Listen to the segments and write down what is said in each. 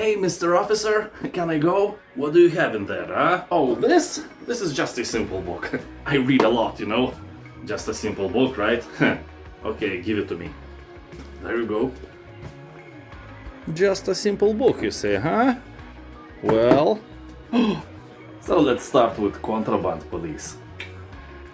Hey, Mr. Officer, can I go? What do you have in there, huh? Oh, this? This is just a simple book. I read a lot, you know? Just a simple book, right? Okay, give it to me. There you go. Just a simple book, you say, huh? Well... So let's start with Contraband Police.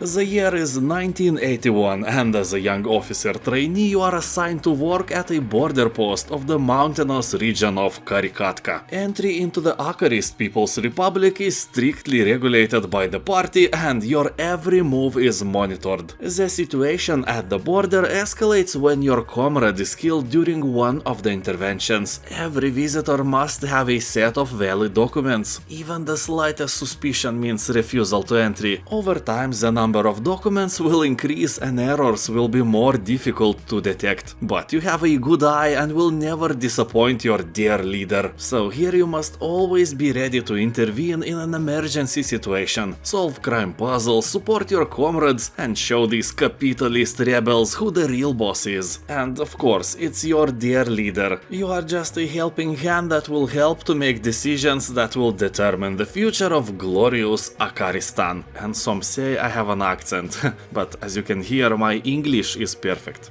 The year is 1981, and as a young officer trainee you are assigned to work at a border post of the mountainous region of Kharak. Entry into the Akharist People's Republic is strictly regulated by the party, and your every move is monitored. The situation at the border escalates when your comrade is killed during one of the interventions. Every visitor must have a set of valid documents. Even the slightest suspicion means refusal to entry. Over time, the number of documents will increase and errors will be more difficult to detect. But you have a good eye and will never disappoint your dear leader. So here you must always be ready to intervene in an emergency situation, solve crime puzzles, support your comrades, and show these capitalist rebels who the real boss is. And of course, it's your dear leader. You are just a helping hand that will help to make decisions that will determine the future of glorious Akharistan. And some say I have an accent, but as you can hear, my English is perfect.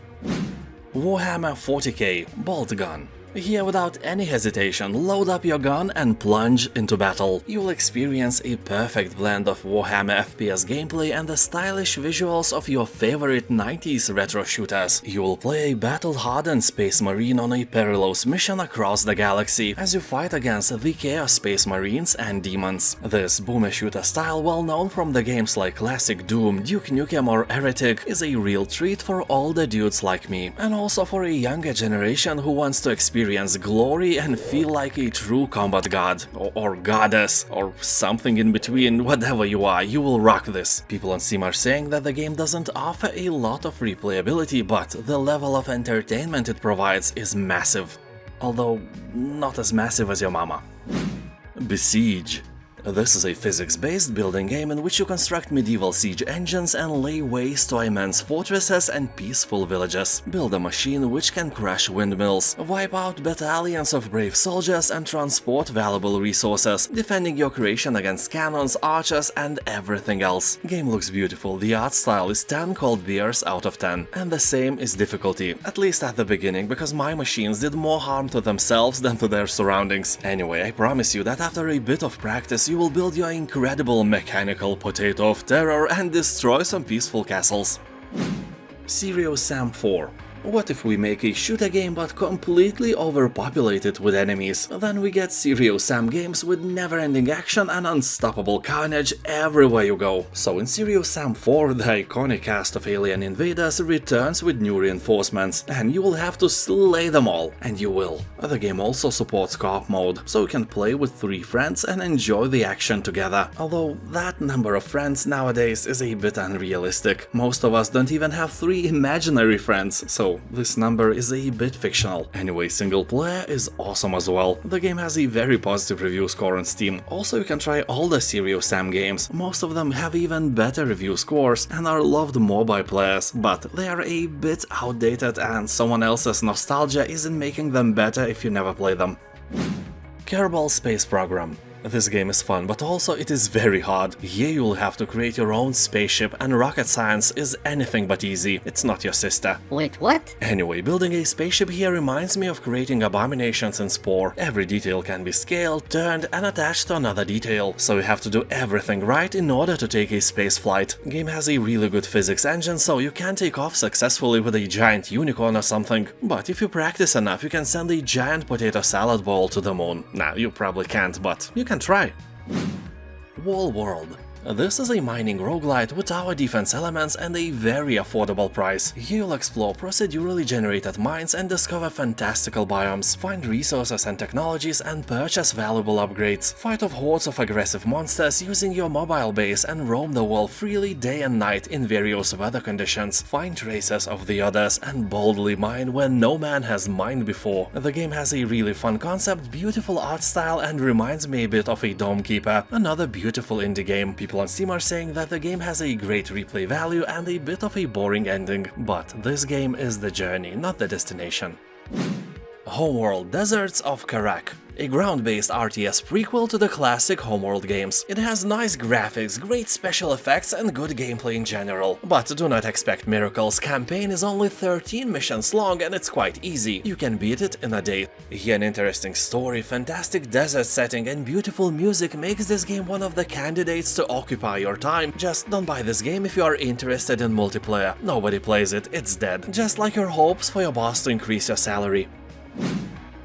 Warhammer 40k Boltgun. Here, without any hesitation, load up your gun and plunge into battle. You will experience a perfect blend of Warhammer FPS gameplay and the stylish visuals of your favorite 90s retro shooters. You will play a battle-hardened Space Marine on a perilous mission across the galaxy as you fight against the Chaos Space Marines and Demons. This boomer shooter style, well known from the games like Classic Doom, Duke Nukem or Heretic, is a real treat for all the dudes like me, and also for a younger generation who wants to experience glory and feel like a true combat god, or goddess, or something in between. Whatever you are, you will rock this. People on Steam are saying that the game doesn't offer a lot of replayability, but the level of entertainment it provides is massive. Although, not as massive as your mama. Besiege. This is a physics-based building game in which you construct medieval siege engines and lay waste to immense fortresses and peaceful villages. Build a machine which can crush windmills, wipe out battalions of brave soldiers and transport valuable resources, defending your creation against cannons, archers and everything else. Game looks beautiful, the art style is 10 cold beers out of 10, and the same is difficulty, at least at the beginning, because my machines did more harm to themselves than to their surroundings. Anyway, I promise you that after a bit of practice you will build your incredible mechanical potato of terror and destroy some peaceful castles. Serious Sam 4. What if we make a shooter game but completely overpopulate it with enemies? Then we get Serious Sam games with never-ending action and unstoppable carnage everywhere you go. So in Serious Sam 4, the iconic cast of alien invaders returns with new reinforcements, and you will have to slay them all. And you will. The game also supports co-op mode, so you can play with 3 friends and enjoy the action together. Although that number of friends nowadays is a bit unrealistic. Most of us don't even have 3 imaginary friends, so this number is a bit fictional. Anyway, single player is awesome as well. The game has a very positive review score on Steam. Also, you can try all the Serious Sam games. Most of them have even better review scores and are loved more by players, but they are a bit outdated and someone else's nostalgia isn't making them better if you never play them. Kerbal Space Program. This game is fun, but also it is very hard. Here you will have to create your own spaceship, and rocket science is anything but easy. It's not your sister. Wait, what? Anyway, building a spaceship here reminds me of creating abominations in Spore. Every detail can be scaled, turned, and attached to another detail, so you have to do everything right in order to take a space flight. Game has a really good physics engine, so you can take off successfully with a giant unicorn or something. But if you practice enough, you can send a giant potato salad ball to the moon. Nah, you probably can't, but you can try. Wall World. This is a mining roguelite with tower defense elements and a very affordable price. Here you'll explore procedurally generated mines and discover fantastical biomes, find resources and technologies and purchase valuable upgrades, fight off hordes of aggressive monsters using your mobile base and roam the world freely day and night in various weather conditions, find traces of the others and boldly mine where no man has mined before. The game has a really fun concept, beautiful art style and reminds me a bit of a Dome Keeper, another beautiful indie game. People on Steam are saying that the game has a great replay value and a bit of a boring ending, but this game is the journey, not the destination. Homeworld Deserts of Kharak. a ground-based RTS prequel to the classic Homeworld games. It has nice graphics, great special effects and good gameplay in general. But do not expect miracles, campaign is only 13 missions long and it's quite easy, you can beat it in a day. Here an interesting story, fantastic desert setting and beautiful music makes this game one of the candidates to occupy your time. Just don't buy this game if you are interested in multiplayer. Nobody plays it, it's dead. Just like your hopes for your boss to increase your salary.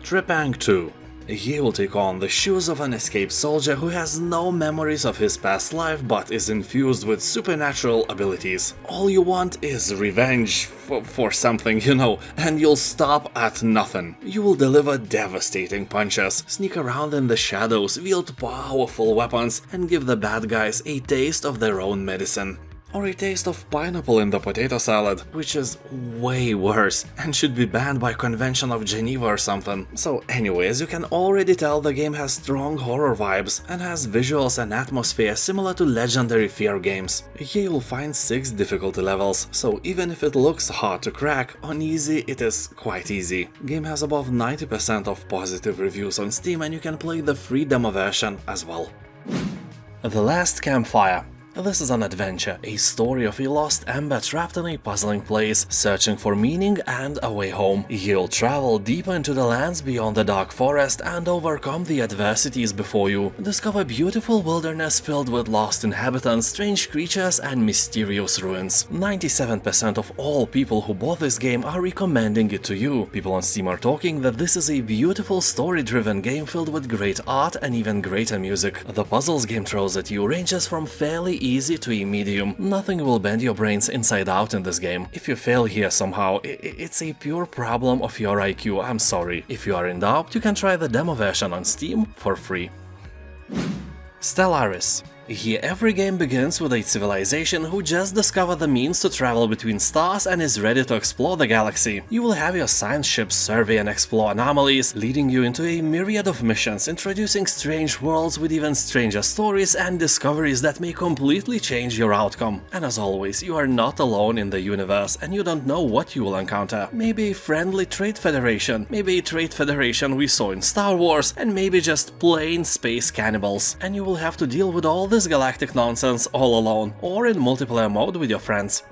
Trepang 2. He will take on the shoes of an escaped soldier who has no memories of his past life but is infused with supernatural abilities. All you want is revenge for something, you know, and you'll stop at nothing. You will deliver devastating punches, sneak around in the shadows, wield powerful weapons, and give the bad guys a taste of their own medicine. Or a taste of pineapple in the potato salad, which is way worse and should be banned by Convention of Geneva or something. So anyways, you can already tell the game has strong horror vibes and has visuals and atmosphere similar to legendary Fear games. Here you'll find 6 difficulty levels, so even if it looks hard to crack, on easy it is quite easy. Game has above 90% of positive reviews on Steam and you can play the free demo version as well. The Last Campfire. This is an adventure, a story of a lost ember trapped in a puzzling place, searching for meaning and a way home. You'll travel deep into the lands beyond the dark forest and overcome the adversities before you. Discover beautiful wilderness filled with lost inhabitants, strange creatures and mysterious ruins. 97% of all people who bought this game are recommending it to you. People on Steam are talking that this is a beautiful story-driven game filled with great art and even greater music. The puzzles game throws at you ranges from fairly easy to a medium. Nothing will bend your brains inside out in this game. If you fail here somehow, it's a pure problem of your IQ, I'm sorry. If you are in doubt, you can try the demo version on Steam for free. Stellaris. Here every game begins with a civilization who just discovered the means to travel between stars and is ready to explore the galaxy. You will have your science ships survey and explore anomalies, leading you into a myriad of missions, introducing strange worlds with even stranger stories and discoveries that may completely change your outcome. And as always, you are not alone in the universe and you don't know what you will encounter. Maybe a friendly trade federation, maybe a trade federation we saw in Star Wars, and maybe just plain space cannibals. And you will have to deal with all this galactic nonsense all alone, or in multiplayer mode with your friends.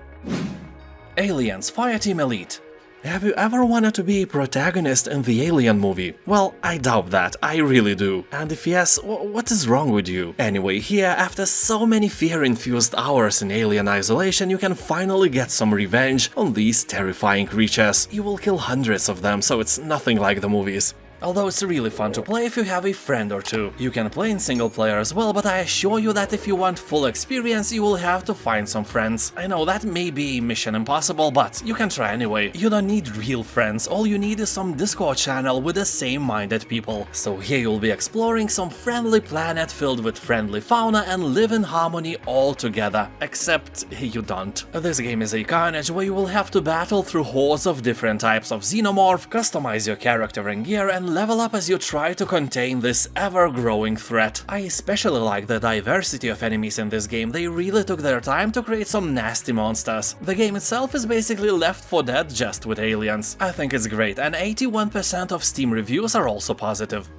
Aliens Fireteam Elite. Have you ever wanted to be a protagonist in the Alien movie? Well, I doubt that, I really do. And if yes, what is wrong with you? Anyway, here, after so many fear-infused hours in Alien Isolation, you can finally get some revenge on these terrifying creatures. You will kill hundreds of them, so it's nothing like the movies. Although it's really fun to play if you have a friend or two. You can play in single player as well, but I assure you that if you want full experience, you will have to find some friends. I know that may be mission impossible, but you can try anyway. You don't need real friends, all you need is some Discord channel with the same-minded people. So here you'll be exploring some friendly planet filled with friendly fauna and live in harmony all together. Except you don't. This game is a carnage where you will have to battle through hordes of different types of xenomorph, customize your character and gear, and level up as you try to contain this ever-growing threat. I especially like the diversity of enemies in this game, they really took their time to create some nasty monsters. The game itself is basically Left 4 Dead just with aliens. I think it's great, and 81% of Steam reviews are also positive.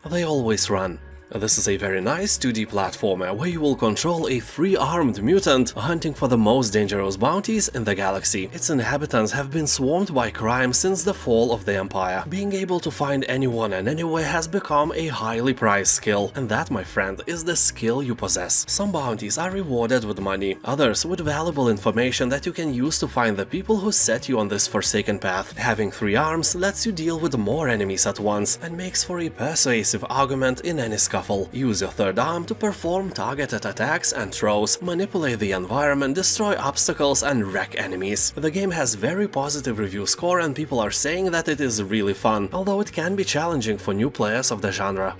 They always run. This is a very nice 2D platformer where you will control a 3-armed mutant hunting for the most dangerous bounties in the galaxy. Its inhabitants have been swarmed by crime since the fall of the Empire. Being able to find anyone and anywhere has become a highly prized skill, and that, my friend, is the skill you possess. Some bounties are rewarded with money, others with valuable information that you can use to find the people who set you on this forsaken path. Having 3 arms lets you deal with more enemies at once and makes for a persuasive argument in any scuffle. Use your 3rd arm to perform targeted attacks and throws, manipulate the environment, destroy obstacles and wreck enemies. The game has very positive review score and people are saying that it is really fun, although it can be challenging for new players of the genre.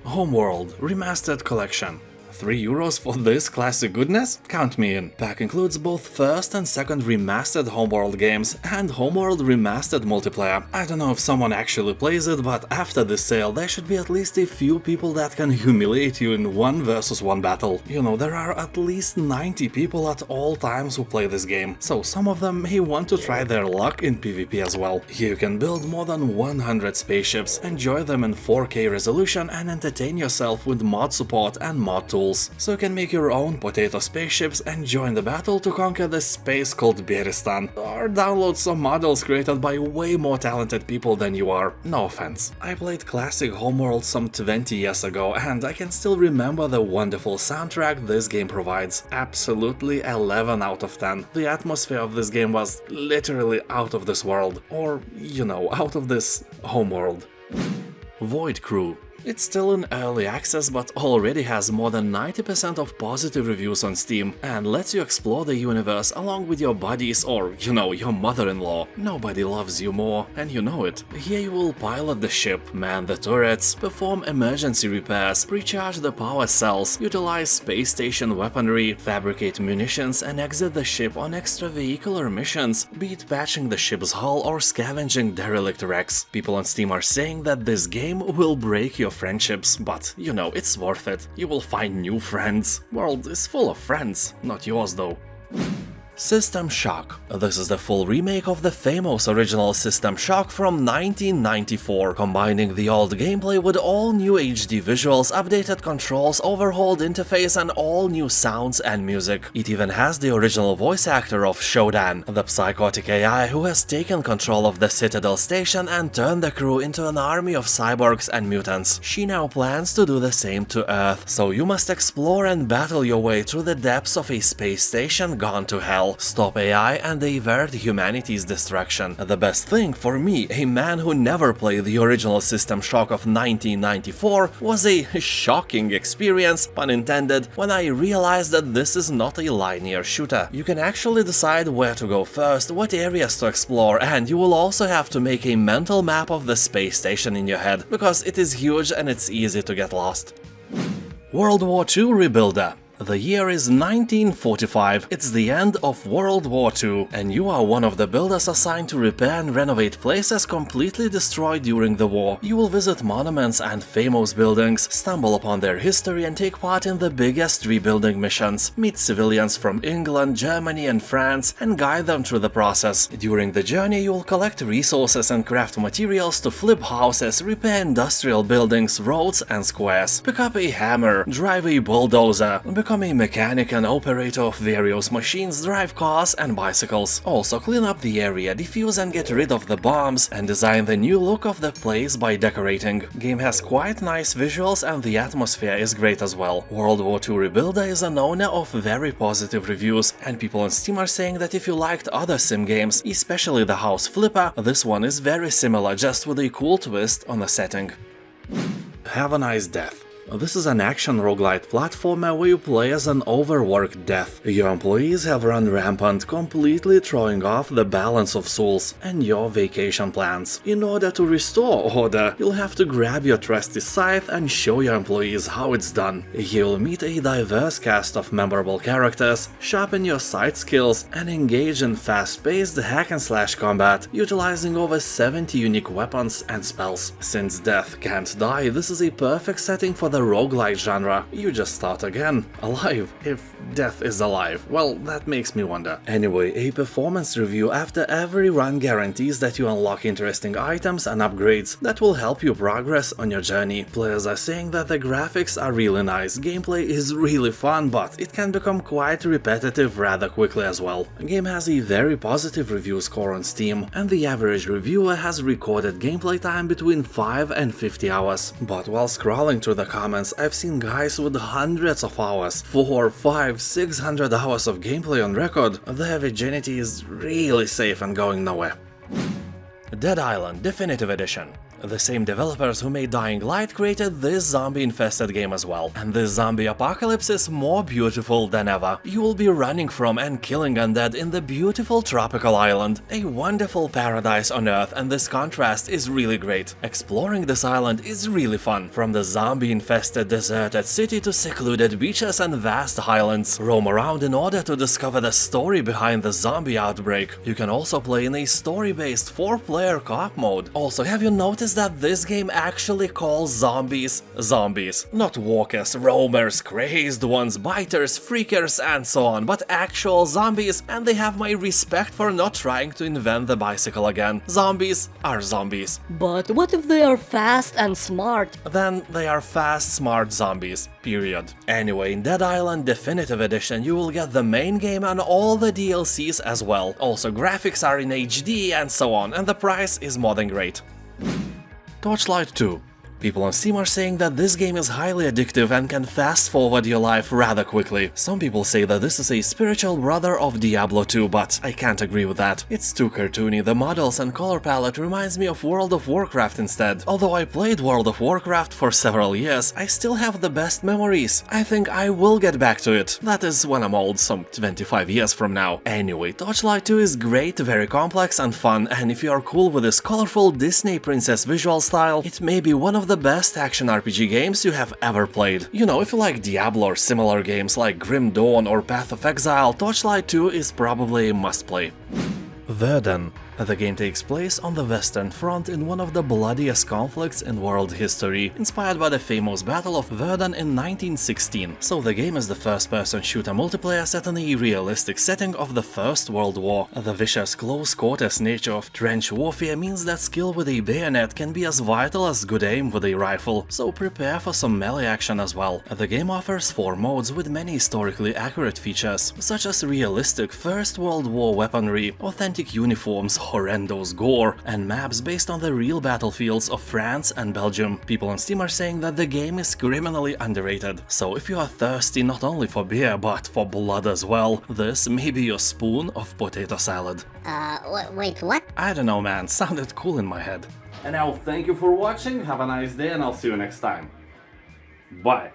Homeworld Remastered Collection. €3 for this classic goodness? Count me in. Pack includes both first and second remastered Homeworld games and Homeworld Remastered multiplayer. I don't know if someone actually plays it, but after this sale there should be at least a few people that can humiliate you in 1 versus 1 battle. You know, there are at least 90 people at all times who play this game, so some of them may want to try their luck in PvP as well. You can build more than 100 spaceships, enjoy them in 4K resolution and entertain yourself with mod support and mod tools. So you can make your own potato spaceships and join the battle to conquer the space called Beristan, or download some models created by way more talented people than you are. No offense. I played classic Homeworld some 20 years ago and I can still remember the wonderful soundtrack this game provides. Absolutely 11 out of 10. The atmosphere of this game was literally out of this world. Or, you know, out of this Homeworld. Void Crew. It's still in early access, but already has more than 90% of positive reviews on Steam and lets you explore the universe along with your buddies or, you know, your mother-in-law. Nobody loves you more, and you know it. Here you will pilot the ship, man the turrets, perform emergency repairs, recharge the power cells, utilize space station weaponry, fabricate munitions and exit the ship on extravehicular missions, be it patching the ship's hull or scavenging derelict wrecks. People on Steam are saying that this game will break your friendships, but you know, it's worth it. You will find new friends. World is full of friends, not yours though. System Shock. This is the full remake of the famous original System Shock from 1994, combining the old gameplay with all new HD visuals, updated controls, overhauled interface and all new sounds and music. It even has the original voice actor of Shodan, the psychotic AI who has taken control of the Citadel station and turned the crew into an army of cyborgs and mutants. She now plans to do the same to Earth, so you must explore and battle your way through the depths of a space station gone to hell. Stop AI and avert humanity's destruction. The best thing for me, a man who never played the original System Shock of 1994, was a shocking experience, pun intended, when I realized that this is not a linear shooter. You can actually decide where to go first, what areas to explore, and you will also have to make a mental map of the space station in your head, because it is huge and it's easy to get lost. World War II Rebuilder. The year is 1945, it's the end of World War II, and you are one of the builders assigned to repair and renovate places completely destroyed during the war. You will visit monuments and famous buildings, stumble upon their history and take part in the biggest rebuilding missions, meet civilians from England, Germany and France and guide them through the process. During the journey you will collect resources and craft materials to flip houses, repair industrial buildings, roads and squares, pick up a hammer, drive a bulldozer, become a mechanic and operator of various machines, drive cars and bicycles. Also clean up the area, defuse and get rid of the bombs, and design the new look of the place by decorating. Game has quite nice visuals and the atmosphere is great as well. World War II Rebuilder is an owner of very positive reviews, and people on Steam are saying that if you liked other sim games, especially the House Flipper, this one is very similar, just with a cool twist on the setting. Have a Nice Death. This is an action roguelite platformer where you play as an overworked death. Your employees have run rampant, completely throwing off the balance of souls and your vacation plans. In order to restore order, you'll have to grab your trusty scythe and show your employees how it's done. You'll meet a diverse cast of memorable characters, sharpen your sight skills, and engage in fast-paced hack-and-slash combat, utilizing over 70 unique weapons and spells. Since death can't die, this is a perfect setting for the roguelike genre. You just start again, alive, if death is alive. Well, that makes me wonder. Anyway, a performance review after every run guarantees that you unlock interesting items and upgrades that will help you progress on your journey. Players are saying that the graphics are really nice, gameplay is really fun, but it can become quite repetitive rather quickly as well. The game has a very positive review score on Steam, and the average reviewer has recorded gameplay time between 5 and 50 hours. But while scrolling through the comments, I've seen guys with hundreds of hours, 400, 500, 600 hours of gameplay on record. Their virginity is really safe and going nowhere. Dead Island Definitive Edition. The same developers who made Dying Light created this zombie-infested game as well, and this zombie apocalypse is more beautiful than ever. You will be running from and killing undead in the beautiful tropical island, a wonderful paradise on Earth, and this contrast is really great. Exploring this island is really fun, from the zombie-infested deserted city to secluded beaches and vast highlands. Roam around in order to discover the story behind the zombie outbreak. You can also play in a story-based 4-player co-op mode. Also, have you noticed that this game actually calls zombies zombies? Not walkers, roamers, crazed ones, biters, freakers and so on, but actual zombies, and they have my respect for not trying to invent the bicycle again. Zombies are zombies. But what if they are fast and smart? Then they are fast, smart zombies. Period. Anyway, in Dead Island Definitive Edition you will get the main game and all the DLCs as well. Also, graphics are in HD and so on, and the price is more than great. Torchlight II. People on Steam are saying that this game is highly addictive and can fast-forward your life rather quickly. Some people say that this is a spiritual brother of Diablo 2, but I can't agree with that. It's too cartoony, the models and color palette reminds me of World of Warcraft instead. Although I played World of Warcraft for several years, I still have the best memories. I think I will get back to it. That is when I'm old, some 25 years from now. Anyway, Torchlight 2 is great, very complex and fun, and if you are cool with this colorful Disney princess visual style, it may be one of the best action RPG games you have ever played. You know, if you like Diablo or similar games like Grim Dawn or Path of Exile, Torchlight 2 is probably a must-play. Verdun. The game takes place on the Western Front in one of the bloodiest conflicts in world history, inspired by the famous Battle of Verdun in 1916. So the game is the first-person shooter multiplayer set in a realistic setting of the First World War. The vicious close-quarters nature of trench warfare means that skill with a bayonet can be as vital as good aim with a rifle, so prepare for some melee action as well. The game offers 4 modes with many historically accurate features, such as realistic First World War weaponry, authentic uniforms, horrendous gore, and maps based on the real battlefields of France and Belgium. People on Steam are saying that the game is criminally underrated. So if you are thirsty not only for beer but for blood as well, this may be your spoon of potato salad. Wait, what? I don't know, man, sounded cool in my head. And now thank you for watching, have a nice day, and I'll see you next time. Bye.